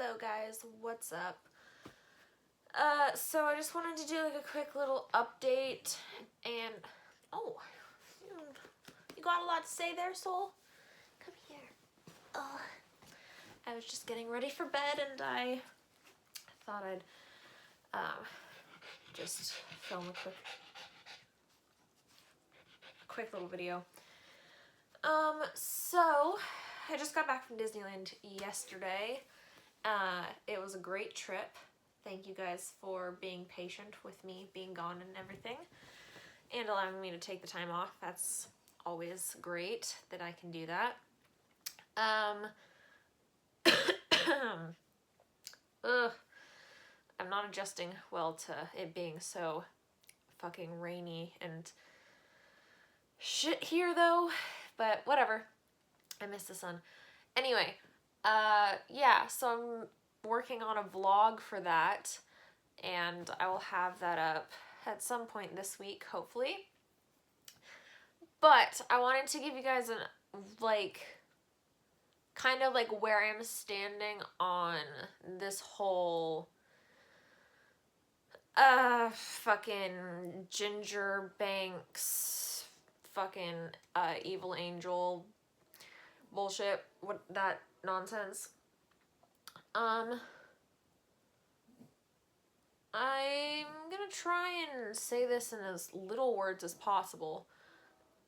Hello guys, what's up? So I just wanted to do like a quick little update and oh, you got a lot to say there, Soul? Come here. Oh, I was just getting ready for bed and I thought I'd just film a quick little video. So I just got back from Disneyland yesterday. It was a great trip. Thank you guys for being patient with me being gone and everything and allowing me to take the time off. That's always great that I can do that. I'm not adjusting well to it being so fucking rainy and shit here though, but whatever. I miss the sun. Anyway, yeah, so I'm working on a vlog for that, and I will have that up at some point this week, hopefully. But I wanted to give you guys an, kind of where I'm standing on this whole, fucking Ginger Banks, fucking, Evil Angel bullshit, what, that nonsense. I'm gonna try and say this in as little words as possible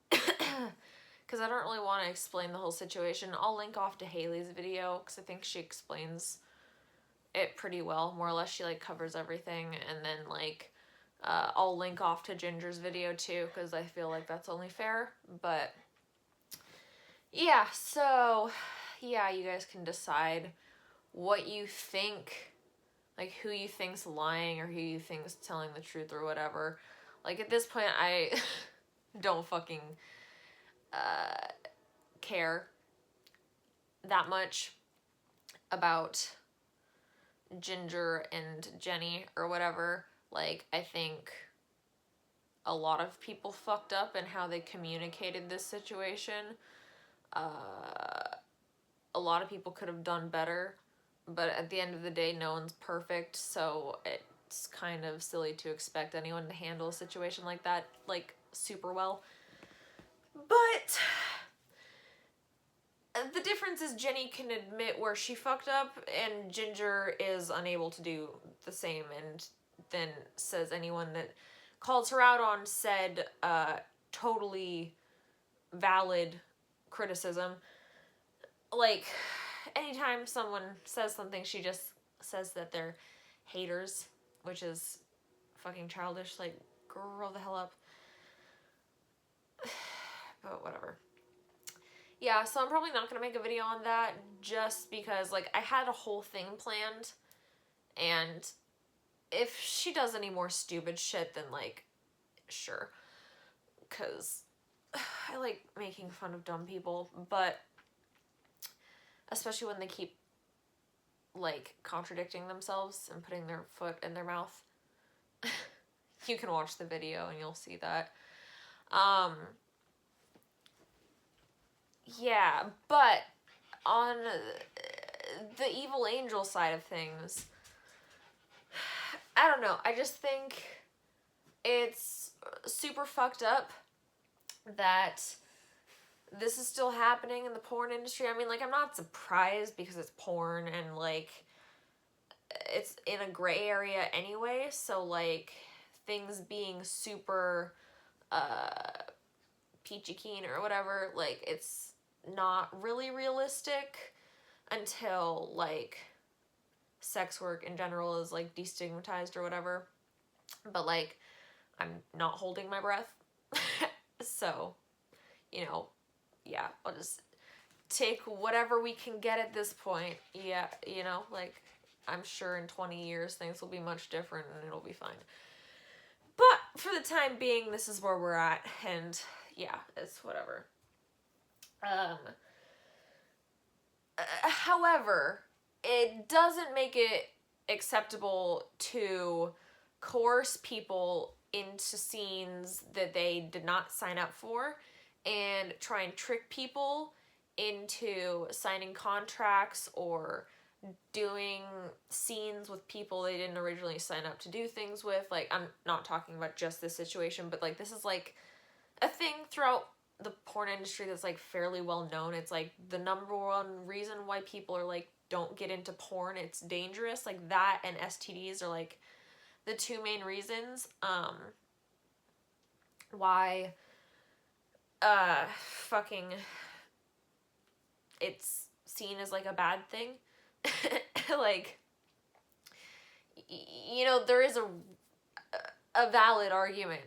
because I don't really want to explain the whole situation. I'll link off to Haley's video because I think she explains it pretty well. More or less, she covers everything, and then I'll link off to Ginger's video too because I feel like that's only fair. But yeah, so yeah, you guys can decide what you think, who you think's lying or who you think's telling the truth or whatever. At this point, I don't fucking care that much about Ginger and Jenny or whatever. I think a lot of people fucked up in how they communicated this situation. A lot of people could have done better, but at the end of the day, no one's perfect, so it's kind of silly to expect anyone to handle a situation like that, super well. But the difference is Jenny can admit where she fucked up, and Ginger is unable to do the same, and then says anyone that calls her out on said totally valid criticism. Anytime someone says something, she just says that they're haters, which is fucking childish. Grow the hell up. But whatever. Yeah, so I'm probably not going to make a video on that just because, I had a whole thing planned, and if she does any more stupid shit, then, sure. Because I like making fun of dumb people, but especially when they keep, contradicting themselves and putting their foot in their mouth. You can watch the video and you'll see that. Yeah, but on the Evil Angel side of things, I don't know. I just think it's super fucked up that this is still happening in the porn industry. I mean, I'm not surprised because it's porn and, it's in a gray area anyway, so, things being super, peachy keen or whatever, it's not really realistic until, sex work in general is, destigmatized or whatever. But, I'm not holding my breath. So, yeah, I'll just take whatever we can get at this point. Yeah, I'm sure in 20 years things will be much different and it'll be fine. But for the time being, this is where we're at, and yeah, it's whatever. However, it doesn't make it acceptable to coerce people into scenes that they did not sign up for and try and trick people into signing contracts or doing scenes with people they didn't originally sign up to do things with. Like, I'm not talking about just this situation, but like this is like a thing throughout the porn industry that's like fairly well known. It's like the number one reason why people are like, don't get into porn, it's dangerous. Like that and STDs are like the two main reasons why fucking it's seen as like a bad thing. Like, you know, there is a valid argument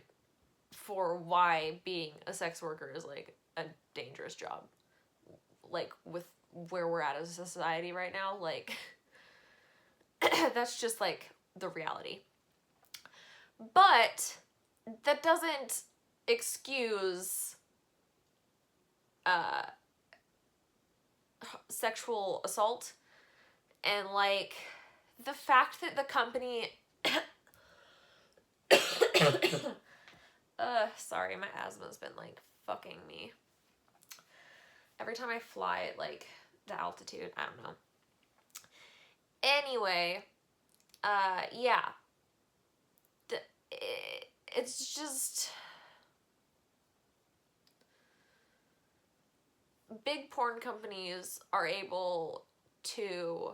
for why being a sex worker is like a dangerous job, like with where we're at as a society right now. Like that's just like the reality, but that doesn't excuse sexual assault. And like the fact that the company sorry, my asthma's been like fucking me. Every time I fly at like the altitude, I don't know. Anyway, yeah. It's just big porn companies are able to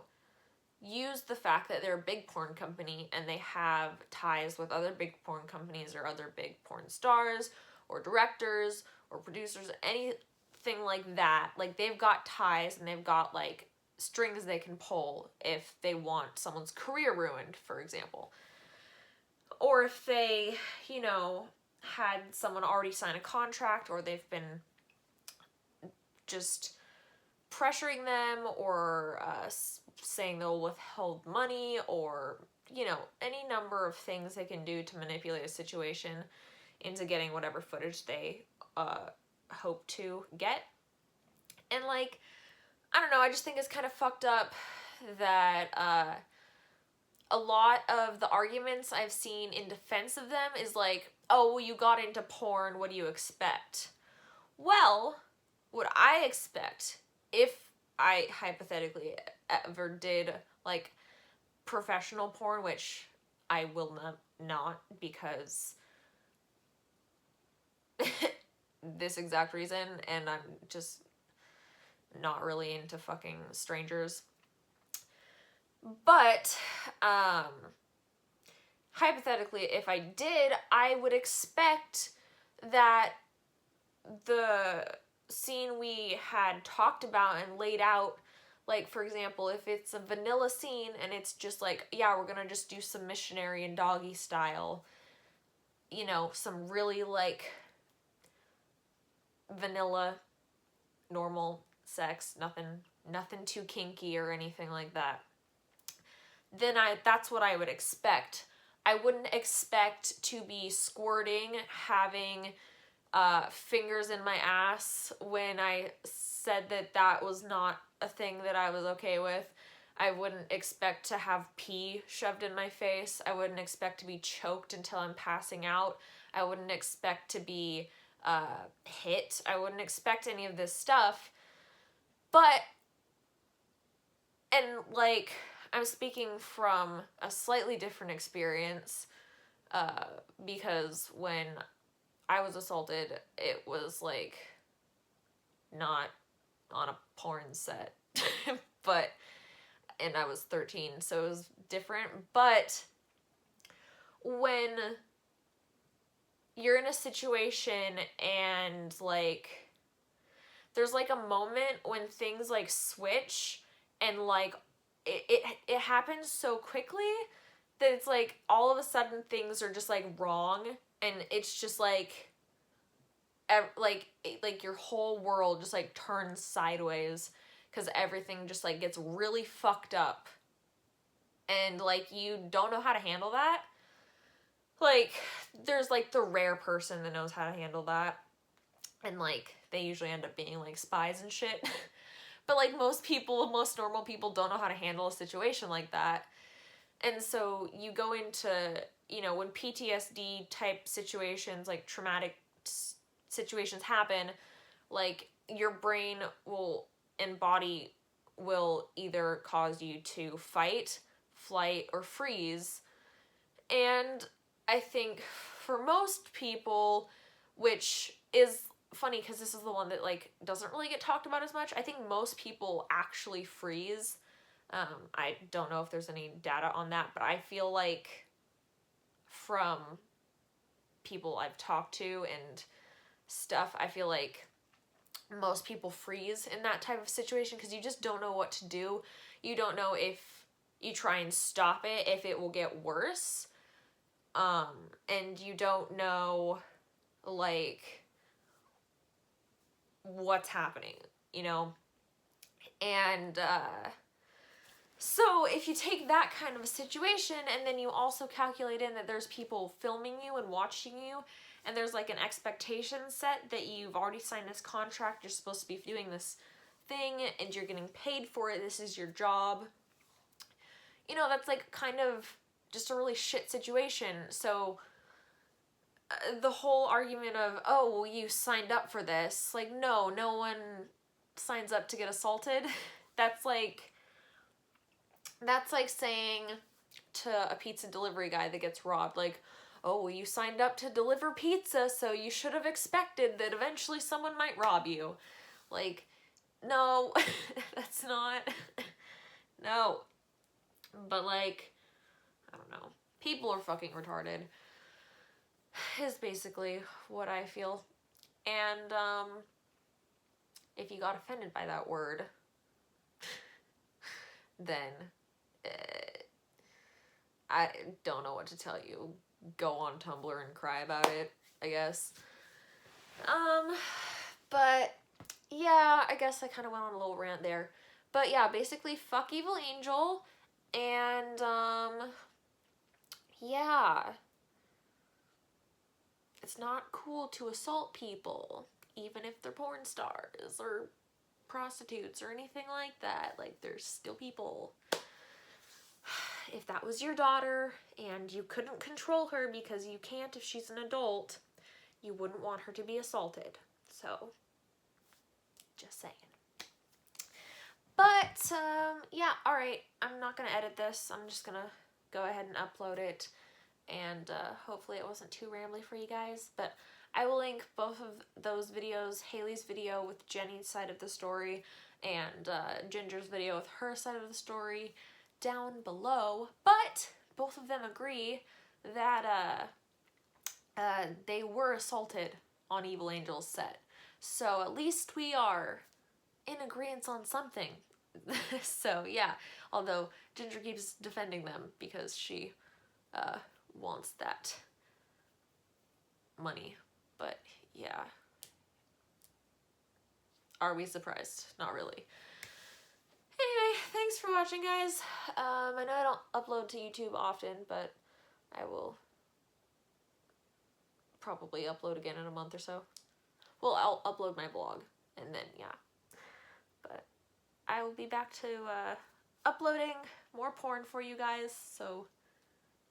use the fact that they're a big porn company and they have ties with other big porn companies or other big porn stars or directors or producers, anything like that. Like they've got ties and they've got like strings they can pull if they want someone's career ruined, for example. Or if they, you know, had someone already sign a contract, or they've been just pressuring them, or saying they'll withhold money, or, you know, any number of things they can do to manipulate a situation into getting whatever footage they hope to get. And like, I don't know, I just think it's kind of fucked up that a lot of the arguments I've seen in defense of them is like, oh, well, you got into porn, what do you expect? Well, what I expect, if I hypothetically ever did like professional porn, which I will not because this exact reason, and I'm just not really into fucking strangers. But hypothetically, if I did, I would expect that the scene we had talked about and laid out, like, for example, if it's a vanilla scene and it's just like, yeah, we're gonna just do some missionary and doggy style, you know, some really like vanilla normal sex, nothing too kinky or anything like that, then that's what I would expect. I wouldn't expect to be squirting, having fingers in my ass when I said that was not a thing that I was okay with. I wouldn't expect to have pee shoved in my face. I wouldn't expect to be choked until I'm passing out. I wouldn't expect to be hit. I wouldn't expect any of this stuff. But, and like, I'm speaking from a slightly different experience, because when I was assaulted, it was like not on a porn set, but, and I was 13, so it was different. But when you're in a situation and like there's like a moment when things like switch, and like it happens so quickly that it's like all of a sudden things are just like wrong, and it's just like your whole world just like turns sideways because everything just like gets really fucked up, and like you don't know how to handle that. Like there's like the rare person that knows how to handle that, and like they usually end up being like spies and shit. But like most normal people don't know how to handle a situation like that. And so you go into, you know, when PTSD type situations, like traumatic situations happen, like your brain will and body will either cause you to fight, flight, or freeze. And I think for most people, which is funny because this is the one that like doesn't really get talked about as much, I think most people actually freeze. I don't know if there's any data on that, but I feel like from people I've talked to and stuff, I feel like most people freeze in that type of situation because you just don't know what to do. You don't know if you try and stop it, if it will get worse. And you don't know, like, what's happening, you know? And, so if you take that kind of a situation and then you also calculate in that there's people filming you and watching you, and there's like an expectation set that you've already signed this contract, you're supposed to be doing this thing and you're getting paid for it, this is your job, you know, that's like kind of just a really shit situation. So the whole argument of, oh, well, you signed up for this, like, no one signs up to get assaulted. That's like saying to a pizza delivery guy that gets robbed, like, oh, well, you signed up to deliver pizza, so you should have expected that eventually someone might rob you. Like, no, that's not, no. But, like, I don't know. People are fucking retarded, is basically what I feel. And, if you got offended by that word, then I don't know what to tell you. Go on Tumblr and cry about it, I guess. But yeah, I guess I kind of went on a little rant there. But yeah, basically fuck Evil Angel, and yeah. It's not cool to assault people, even if they're porn stars or prostitutes or anything like that. Like, there's still people. If that was your daughter and you couldn't control her because you can't if she's an adult, you wouldn't want her to be assaulted. So, just saying. But, yeah, alright. I'm not going to edit this. I'm just going to go ahead and upload it. And hopefully it wasn't too rambly for you guys. But I will link both of those videos, Haley's video with Jenny's side of the story and Ginger's video with her side of the story, down below. But both of them agree that they were assaulted on Evil Angel's set. So at least we are in agreement on something. So yeah, although Ginger keeps defending them because she wants that money. But yeah. Are we surprised? Not really. Anyway, thanks for watching, guys. I know I don't upload to YouTube often, but I will probably upload again in a month or so. Well, I'll upload my vlog, and then, yeah. But I will be back to uploading more porn for you guys, so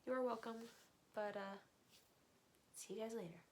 you're welcome. But, see you guys later.